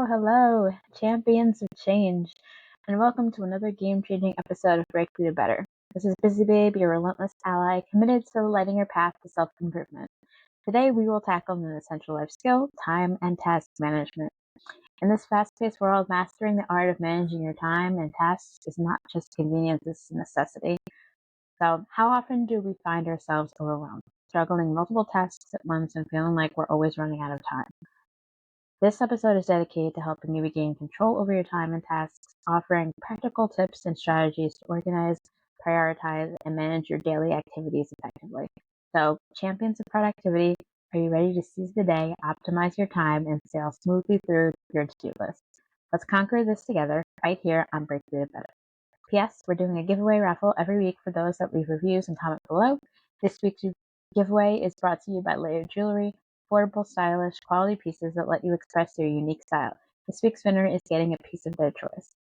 hello, champions of change, and welcome to another game-changing episode of Breakthrough to Better. This is Busy Babe, your relentless ally, committed to lighting your path to self-improvement. Today, we will tackle an essential life skill, time and task management. In this fast-paced world, mastering the art of managing your time and tasks is not just convenience, it's a necessity. So, how often do we find ourselves overwhelmed, juggling multiple tasks at once and feeling like we're always running out of time? This episode is dedicated to helping you regain control over your time and tasks, offering practical tips and strategies to organize, prioritize, and manage your daily activities effectively. So, champions of productivity, are you ready to seize the day, optimize your time, and sail smoothly through your to-do list? Let's conquer this together right here on Breakthrough to Better. P.S. We're doing a giveaway raffle every week for those that leave reviews and comment below. This week's giveaway is brought to you by Layered Jewelry, affordable, stylish, quality pieces that let you express your unique style. This week's winner is getting a piece of their choice.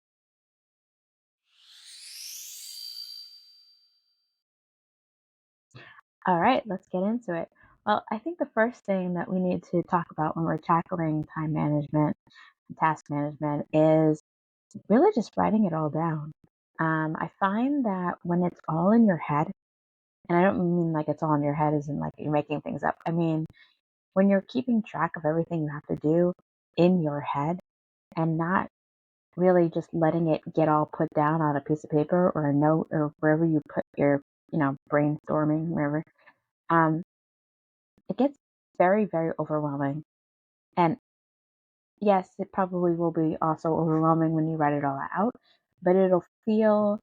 All right, let's get into it. Well, I think the first thing that we need to talk about when we're tackling time management and task management is really just writing it all down. I find that when it's all in your head, and I don't mean like it's all in your head as in like you're making things up. I mean, when you're keeping track of everything you have to do in your head and not really just letting it get all put down on a piece of paper or a note or wherever you put your, brainstorming, wherever, um, it gets very, very overwhelming. And yes, it probably will be also overwhelming when you write it all out, but it'll feel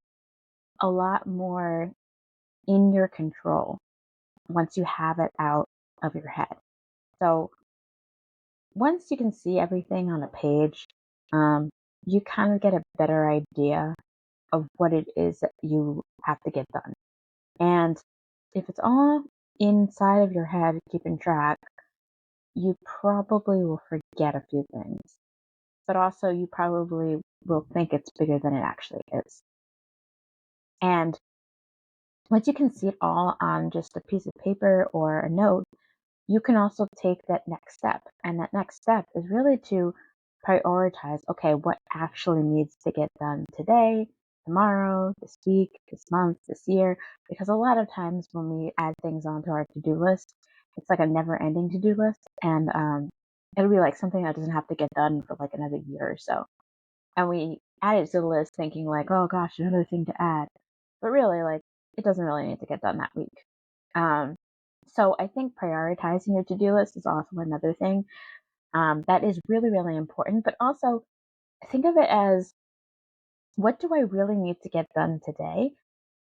a lot more in your control once you have it out of your head. So once you can see everything on a page, um, you kind of get a better idea of what it is that you have to get done. And if it's all inside of your head, keeping track, you probably will forget a few things. But also, you probably will think it's bigger than it actually is. And once you can see it all on just a piece of paper or a note, you can also take that next step. And that next step is really to prioritize, okay, what actually needs to get done today, tomorrow, this week, this month, this year. Because a lot of times when we add things onto our to do list, it's like a never ending to do list. And it'll be like something that doesn't have to get done for like another year or so. And we add it to the list thinking like, oh gosh, another thing to add. But really, like, it doesn't really need to get done that week. Um, so I think prioritizing your to-do list is also another thing that is really, really important. But also think of it as, what do I really need to get done today?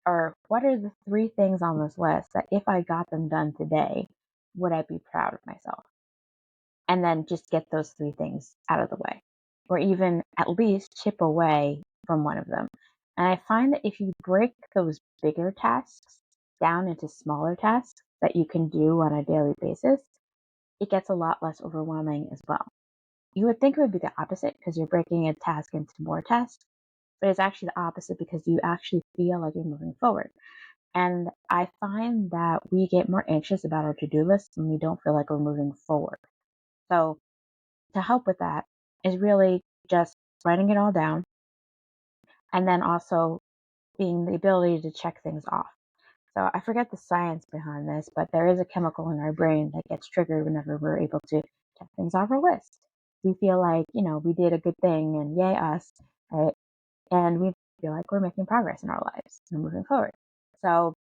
Or what are the 3 things on this list that if I got them done today, would I be proud of myself? And then just get those 3 things out of the way, or even at least chip away from one of them. And I find that if you break those bigger tasks down into smaller tasks that you can do on a daily basis, it gets a lot less overwhelming as well. You would think it would be the opposite because you're breaking a task into more tasks, but it's actually the opposite because you actually feel like you're moving forward. And I find that we get more anxious about our to do list when we don't feel like we're moving forward. So, to help with that is really just writing it all down and then also being the ability to check things off. So I forget the science behind this, but there is a chemical in our brain that gets triggered whenever we're able to check things off our list. We feel like, we did a good thing and yay us, right? And we feel like we're making progress in our lives and moving forward. So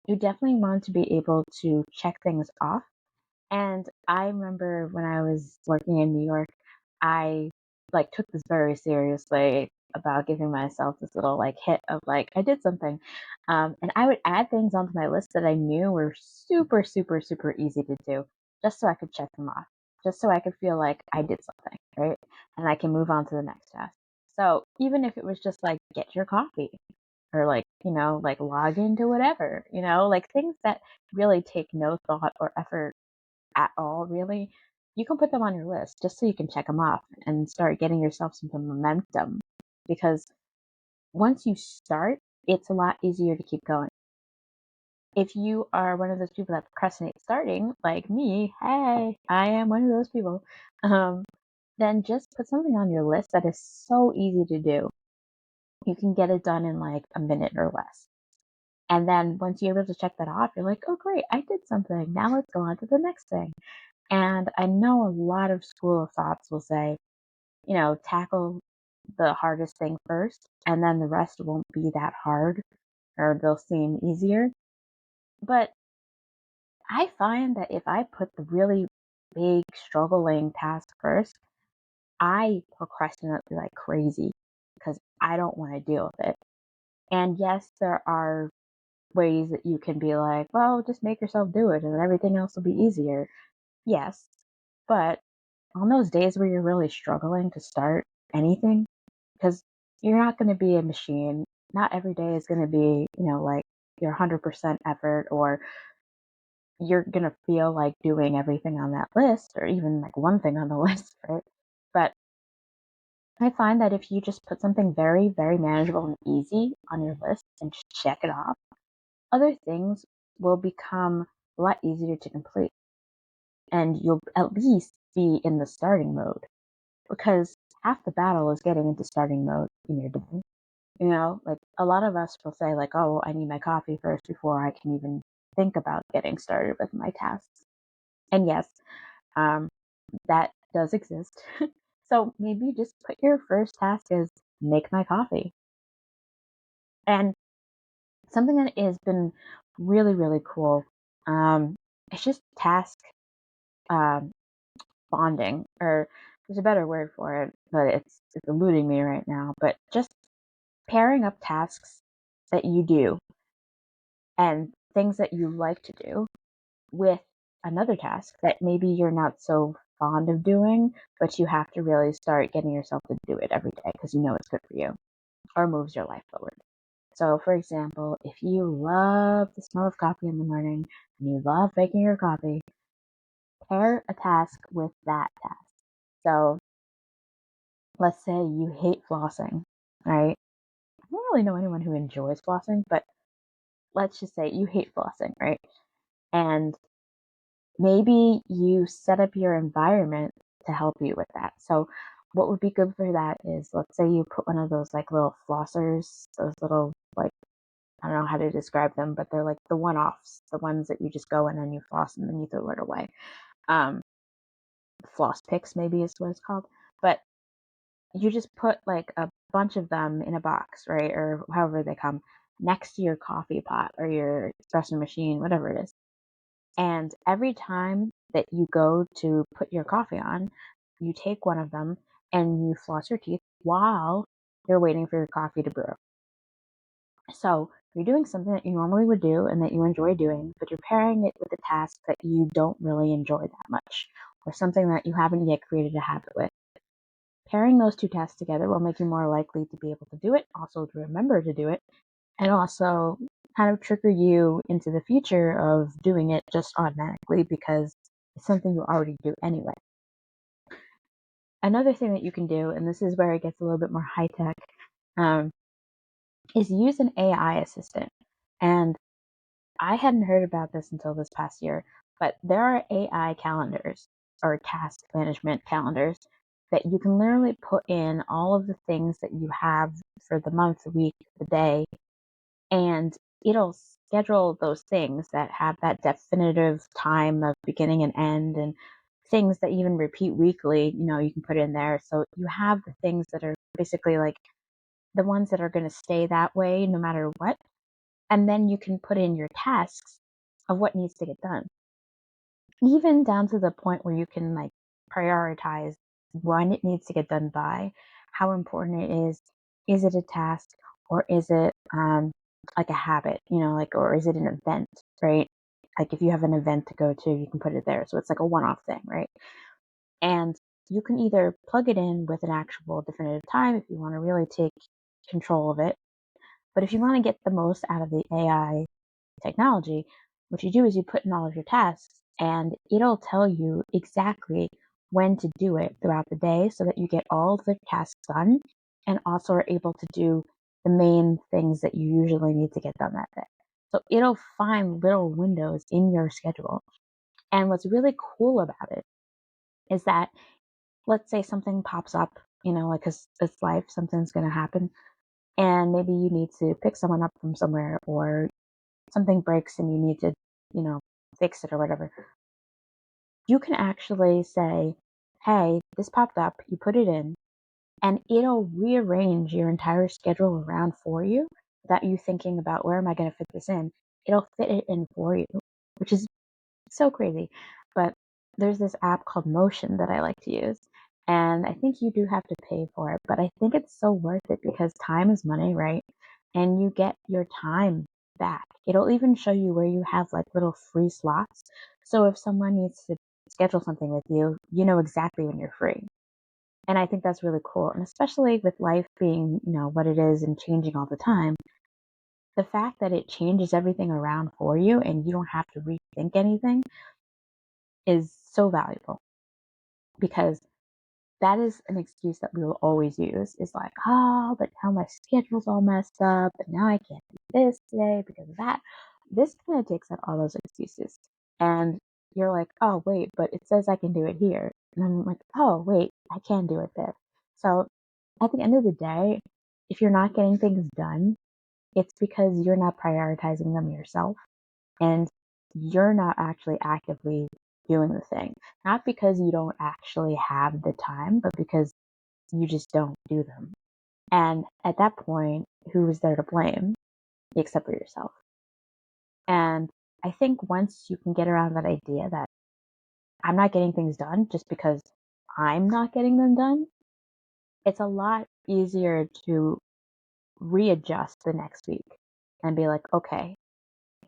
you definitely want to be able to check things off. And I remember when I was working in New York, I like took this very seriously about giving myself this little like hit of like I did something. And I would add things onto my list that I knew were super, super, super easy to do just so I could check them off, just so I could feel like I did something, right? And I can move on to the next task. So even if it was just like get your coffee or like, like log into whatever, like things that really take no thought or effort at all, really, you can put them on your list just so you can check them off and start getting yourself some momentum. Because once you start, it's a lot easier to keep going. If you are one of those people that procrastinate starting, like me, hey, I am one of those people. Um, then just put something on your list that is so easy to do. You can get it done in like a minute or less. And then once you're able to check that off, you're like, oh, great, I did something. Now let's go on to the next thing. And I know a lot of school of thoughts will say, tackle the hardest thing first, and then the rest won't be that hard or they'll seem easier. But I find that if I put the really big, struggling task first, I procrastinate like crazy because I don't want to deal with it. And yes, there are ways that you can be like, well, just make yourself do it and then everything else will be easier. Yes. But on those days where you're really struggling to start anything, because you're not going to be a machine, not every day is going to be, like your 100% effort, or you're going to feel like doing everything on that list or even like one thing on the list, right? But I find that if you just put something very, very manageable and easy on your list and just check it off, other things will become a lot easier to complete. And you'll at least be in the starting mode because half the battle is getting into starting mode in your day. Like a lot of us will say, like, oh, I need my coffee first before I can even think about getting started with my tasks. And yes, um, that does exist. So maybe just put your first task as make my coffee. And something that has been really, really cool, it's just task um, bonding, or there's a better word for it, but it's eluding me right now. But just pairing up tasks that you do and things that you like to do with another task that maybe you're not so fond of doing, but you have to really start getting yourself to do it every day because you know it's good for you or moves your life forward. So, for example, if you love the smell of coffee in the morning and you love making your coffee, pair a task with that task. So, let's say you hate flossing, right? I don't really know anyone who enjoys flossing, but let's just say you hate flossing, right? And maybe you set up your environment to help you with that. So, what would be good for that is let's say you put one of those like little flossers, those little like, I don't know how to describe them, but they're like the one offs, the ones that you just go in and you floss and then you throw it away. Um, Floss picks, maybe is what it's called. But you just put like a bunch of them in a box, right? Or however they come next to your coffee pot or your espresso machine, whatever it is. And every time that you go to put your coffee on, you take one of them and you floss your teeth while you're waiting for your coffee to brew. So you're doing something that you normally would do and that you enjoy doing, but you're pairing it with a task that you don't really enjoy that much, or something that you haven't yet created a habit with. Pairing those two tasks together will make you more likely to be able to do it, also to remember to do it, and also kind of trigger you into the future of doing it just automatically because it's something you already do anyway. Another thing that you can do, and this is where it gets a little bit more high tech, um, is use an AI assistant. And I hadn't heard about this until this past year, but there are AI calendars or task management calendars that you can literally put in all of the things that you have for the month, the week, the day, and it'll schedule those things that have that definitive time of beginning and end, and things that even repeat weekly, you can put in there. So you have the things that are basically like the ones that are going to stay that way no matter what. And then you can put in your tasks of what needs to get done, even down to the point where you can like prioritize when it needs to get done by, how important it is. Is it a task or is it like a habit, like, or is it an event, right? Like if you have an event to go to, you can put it there. So it's like a one off thing, right? And you can either plug it in with an actual definitive time if you want to really take control of it. But if you want to get the most out of the AI technology, what you do is you put in all of your tasks and it'll tell you exactly when to do it throughout the day so that you get all the tasks done and also are able to do the main things that you usually need to get done that day. So it'll find little windows in your schedule. And what's really cool about it is that let's say something pops up, like 'cause it's life, something's going to happen, and maybe you need to pick someone up from somewhere, or something breaks and you need to, you know, fix it or whatever. You can actually say, "Hey, this popped up." You put it in, and it'll rearrange your entire schedule around for you without you thinking about, where am I going to fit this in? It'll fit it in for you, which is so crazy. But there's this app called Motion that I like to use. And I think you do have to pay for it, but I think it's so worth it because time is money, right? And you get your time back. It'll even show you where you have like little free slots. So if someone needs to schedule something with you, you know exactly when you're free. And I think that's really cool. And especially with life being, what it is and changing all the time, the fact that it changes everything around for you and you don't have to rethink anything is so valuable, because that is an excuse that we will always use, is like, oh, but now my schedule's all messed up and now I can't do this today because of that. This kind of takes out all those excuses. And you're like, oh, wait, but it says I can do it here. And I'm like, oh, wait, I can do it there. So at the end of the day, if you're not getting things done, it's because you're not prioritizing them yourself, and you're not actually actively doing the thing. Not because you don't actually have the time, but because you just don't do them. And at that point, who is there to blame except for yourself? And I think once you can get around that idea that I'm not getting things done just because I'm not getting them done, it's a lot easier to readjust the next week and be like, okay,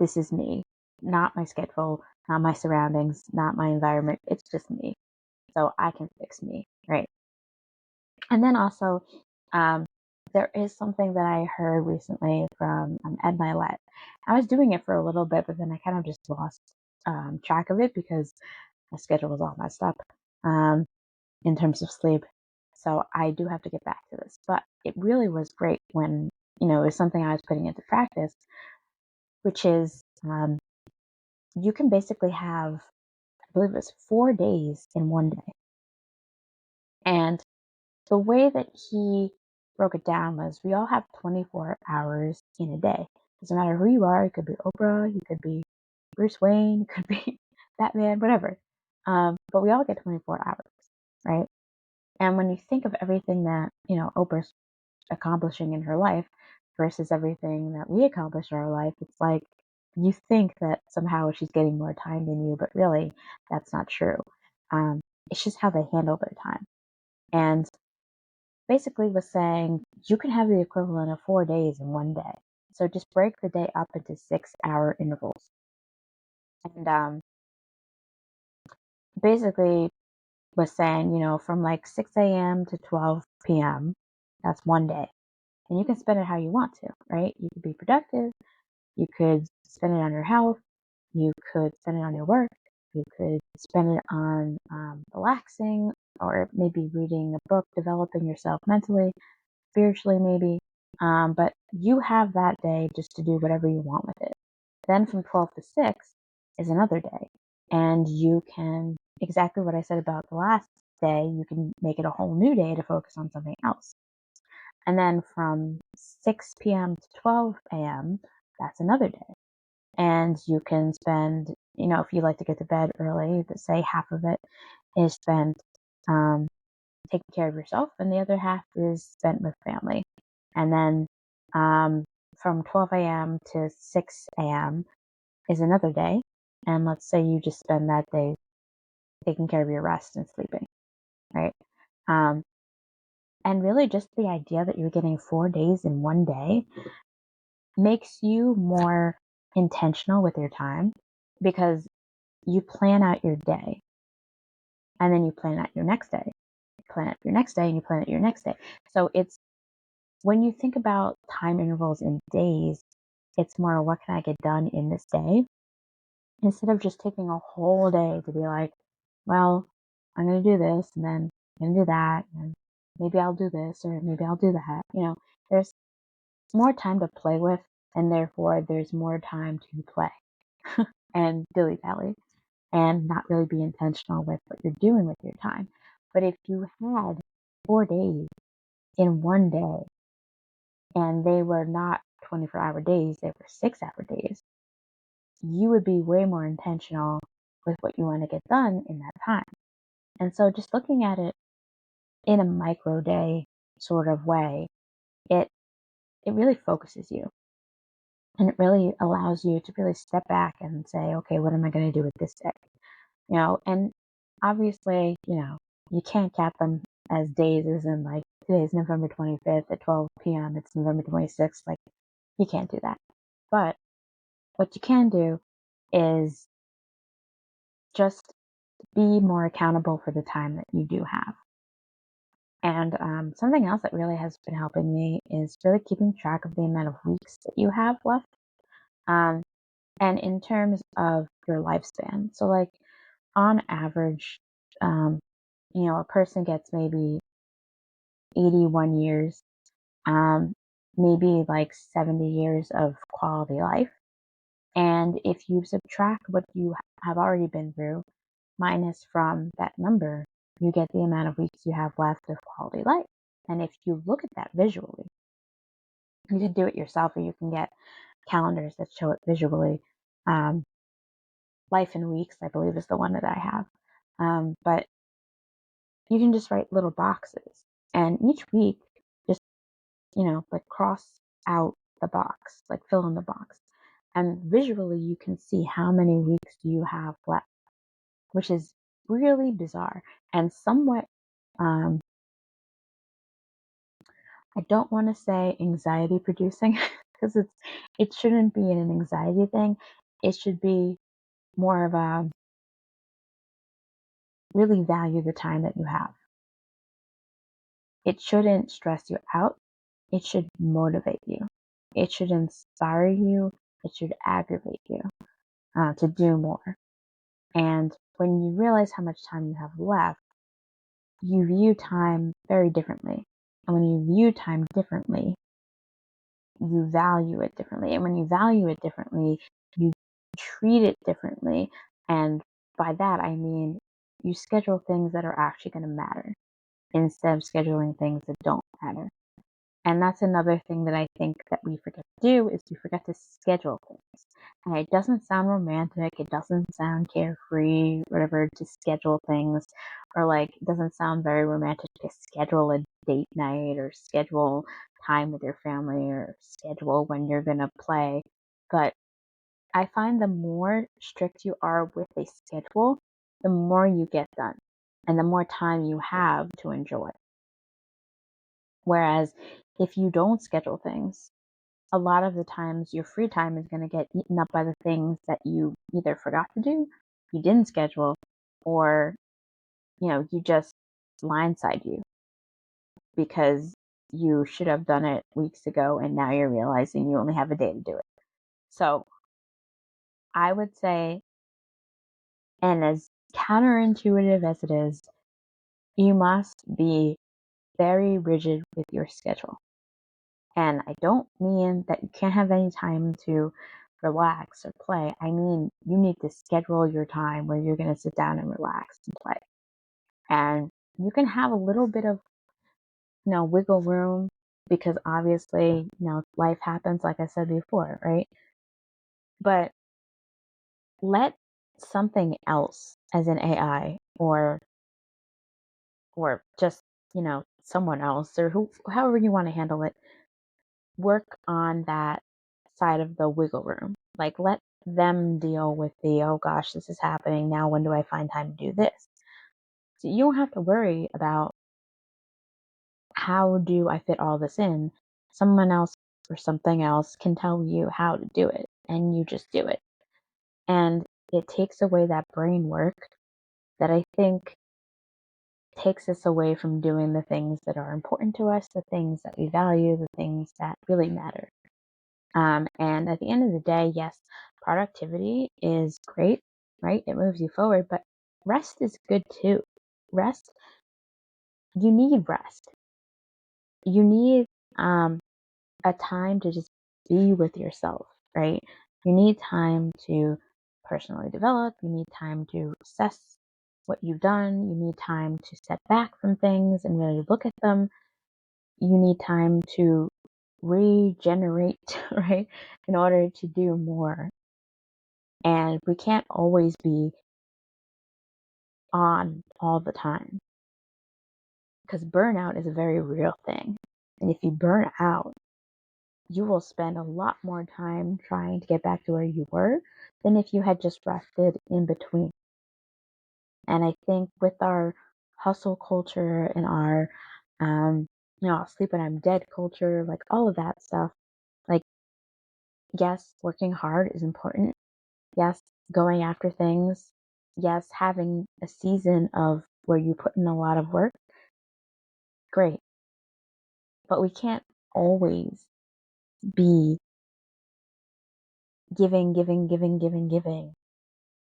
this is me, not my schedule, not my surroundings, not my environment. It's just me. So I can fix me, right? And then also, um, there is something that I heard recently from Ed Milet. I was doing it for a little bit, but then I kind of just lost track of it because my schedule was all messed up um, in terms of sleep. So I do have to get back to this. But it really was great when, it was something I was putting into practice, which is you can basically have, I believe it was 4 days in one day. And the way that he broke it down was, we all have 24 hours in a day. Doesn't matter who you are. You could be Oprah, you could be Bruce Wayne, you could be Batman, whatever. But we all get 24 hours, right? And when you think of everything that, Oprah's accomplishing in her life versus everything that we accomplish in our life, it's like you think that somehow she's getting more time than you, but really that's not true. It's just how they handle their time. And basically was saying you can have the equivalent of 4 days in one day. So just break the day up into 6 hour intervals. And basically was saying, from like 6 a.m. to 12 p.m., that's one day. And you can spend it how you want to, right? You could be productive. You could spend it on your health. You could spend it on your work. You could spend it on relaxing, or maybe reading a book, developing yourself mentally, spiritually, maybe. But you have that day just to do whatever you want with it. Then from 12 to 6 is another day. And you can, exactly what I said about the last day, you can make it a whole new day to focus on something else. And then from 6 p.m. to 12 a.m., that's another day. And you can spend, if you like to get to bed early, say half of it is spent um, taking care of yourself, and the other half is spent with family. And then from 12 a.m. to 6 a.m. is another day. And let's say you just spend that day taking care of your rest and sleeping, right? Um, and really, just the idea that you're getting 4 days in one day makes you more intentional with your time, because you plan out your day and then you plan out your next day, plan out your next day, and you plan out your next day. So it's, when you think about time intervals in days, it's more, what can I get done in this day? Instead of just taking a whole day to be like, well, I'm going to do this and then I'm going to do that, and maybe I'll do this or maybe I'll do that. There's more time to play with, and therefore there's more time to play and dilly dally and not really be intentional with what you're doing with your time. But if you had 4 days in one day and they were not 24-hour days, they were 6-hour days, you would be way more intentional with what you want to get done in that time. And so just looking at it in a micro day sort of way, it it really focuses you and it really allows you to really step back and say, okay, what am I going to do with this day? And obviously, you can't count them as days as in like today's November 25th at 12 p.m. It's November 26th. Like you can't do that. But what you can do is just be more accountable for the time that you do have. And something else that really has been helping me is really keeping track of the amount of weeks that you have left. Um, and in terms of your lifespan. So, like on average, um, a person gets maybe 81 years, um, maybe like 70 years of quality life. And if you subtract what you have already been through, minus from that number, you get the amount of weeks you have left of quality life. And if you look at that visually, you can do it yourself or you can get calendars that show it visually. Um, Life in Weeks, I believe, is the one that I have. But you can just write little boxes. And each week, just, like cross out the box, like fill in the box. And visually, you can see how many weeks you have left, which is really bizarre and somewhat, um, I don't want to say anxiety producing because it shouldn't be an anxiety thing. It should be more of a really value the time that you have. It shouldn't stress you out. It should motivate you. It should inspire you. It should aggravate you to do more. And when you realize how much time you have left, you view time very differently. And when you view time differently, you value it differently. And when you value it differently, you treat it differently. And by that, I mean you schedule things that are actually going to matter instead of scheduling things that don't matter. And that's another thing that I think that we forget to do is we forget to schedule things. And it doesn't sound romantic, it doesn't sound carefree, whatever, to schedule things, or like it doesn't sound very romantic to schedule a date night or schedule time with your family or schedule when you're gonna play. But I find the more strict you are with a schedule, the more you get done and the more time you have to enjoy. Whereas if you don't schedule things, a lot of the times your free time is going to get eaten up by the things that you either forgot to do, you didn't schedule, or you just blindside you because you should have done it weeks ago and now you're realizing you only have a day to do it. So I would say, and as counterintuitive as it is, you must be very rigid with your schedule. And I don't mean that you can't have any time to relax or play. I mean, you need to schedule your time where you're going to sit down and relax and play. And you can have a little bit of, wiggle room because obviously, life happens, like I said before, right? But let something else, as an AI or just, someone else or however you want to handle it, work on that side of the wiggle room. Like let them deal with the, oh gosh, this is happening. Now when do I find time to do this? So you don't have to worry about how do I fit all this in. Someone else or something else can tell you how to do it and you just do it. And it takes away that brain work that I think takes us away from doing the things that are important to us, the things that we value, the things that really matter. And at the end of the day, yes, productivity is great, right? It moves you forward, but rest is good too. Rest, you need rest. You need a time to just be with yourself, right? You need time to personally develop. You need time to assess what you've done. You need time to step back from things and really look at them. You need time to regenerate, right, in order to do more. And we can't always be on all the time because burnout is a very real thing. And if you burn out, you will spend a lot more time trying to get back to where you were than if you had just rested in between. And I think with our hustle culture and our, I'll sleep when I'm dead culture, like all of that stuff, like, yes, working hard is important. Yes, going after things. Yes, having a season of where you put in a lot of work, great. But we can't always be giving,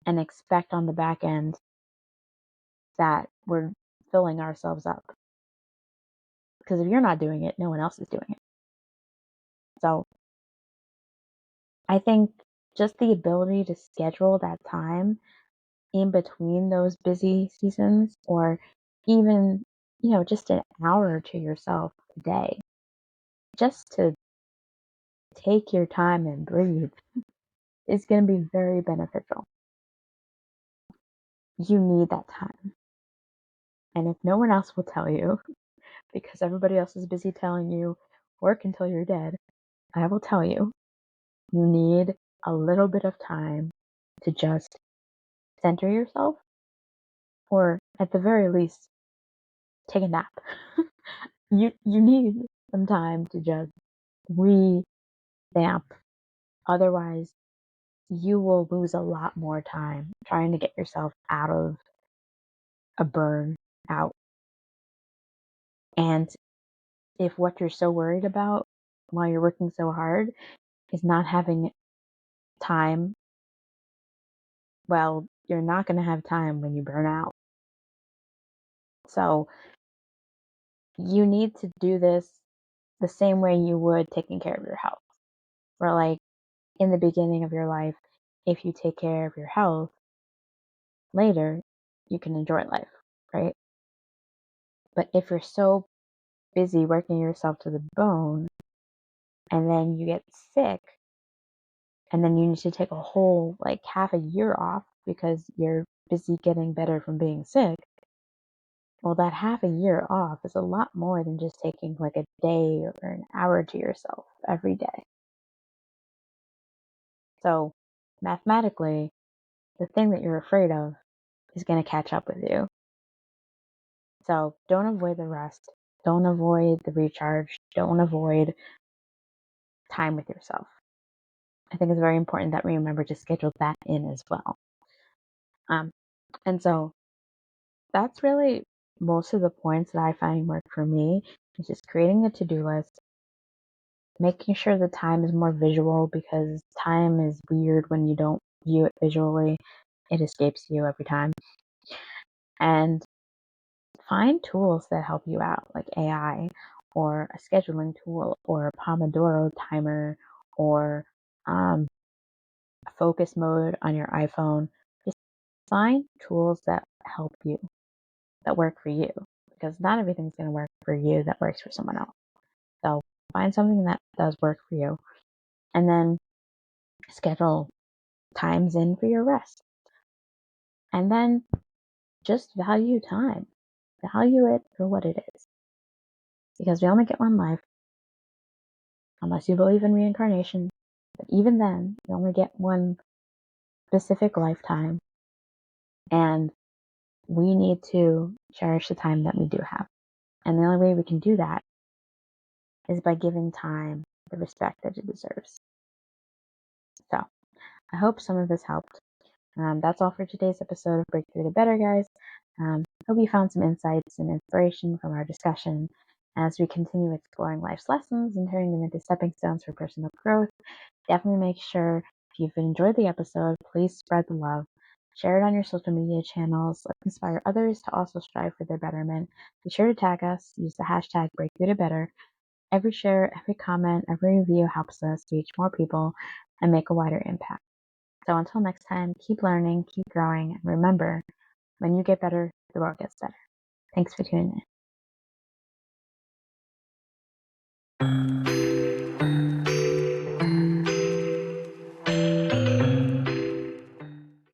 and expect on the back end that we're filling ourselves up. Because if you're not doing it, no one else is doing it. So I think just the ability to schedule that time in between those busy seasons, or even, just an hour to yourself a day, just to take your time and breathe, is going to be very beneficial. You need that time. And if no one else will tell you, because everybody else is busy telling you, work until you're dead, I will tell you, you need a little bit of time to just center yourself, or at the very least, take a nap. You need some time to just revamp. Otherwise, you will lose a lot more time trying to get yourself out of a burn out. And if what you're so worried about while you're working so hard is not having time, well, you're not going to have time when you burn out. So you need to do this the same way you would taking care of your health. Where, like, in the beginning of your life, if you take care of your health, later you can enjoy life, right? But if you're so busy working yourself to the bone and then you get sick and then you need to take a whole, like, half a year off because you're busy getting better from being sick, well, that half a year off is a lot more than just taking like a day or an hour to yourself every day. So mathematically, the thing that you're afraid of is going to catch up with you. So don't avoid the rest. Don't avoid the recharge. Don't avoid time with yourself. I think it's very important that we remember to schedule that in as well. And so that's really most of the points that I find work for me. Is just creating a to-do list, making sure the time is more visual because time is weird when you don't view it visually. It escapes you every time. And find tools that help you out, like AI or a scheduling tool or a Pomodoro timer or a focus mode on your iPhone. Just find tools that help you, that work for you, because not everything's going to work for you that works for someone else. So find something that does work for you, and then schedule times in for your rest. And then just value time. Value it for what it is. Because we only get one life, unless you believe in reincarnation. But even then, you only get one specific lifetime. And we need to cherish the time that we do have. And the only way we can do that is by giving time the respect that it deserves. So I hope some of this helped. That's all for today's episode of Breakthrough to Better, guys. Hope you found some insights and inspiration from our discussion as we continue exploring life's lessons and turning them into stepping stones for personal growth. Definitely make sure, if you've enjoyed the episode, please spread the love. Share it on your social media channels. Let's inspire others to also strive for their betterment. Be sure to tag us. Use the hashtag Breakthrough to Better. Every share, every comment, every review helps us reach more people and make a wider impact. So until next time, keep learning, keep growing, and remember, When you get better, the world gets better. Thanks for tuning in.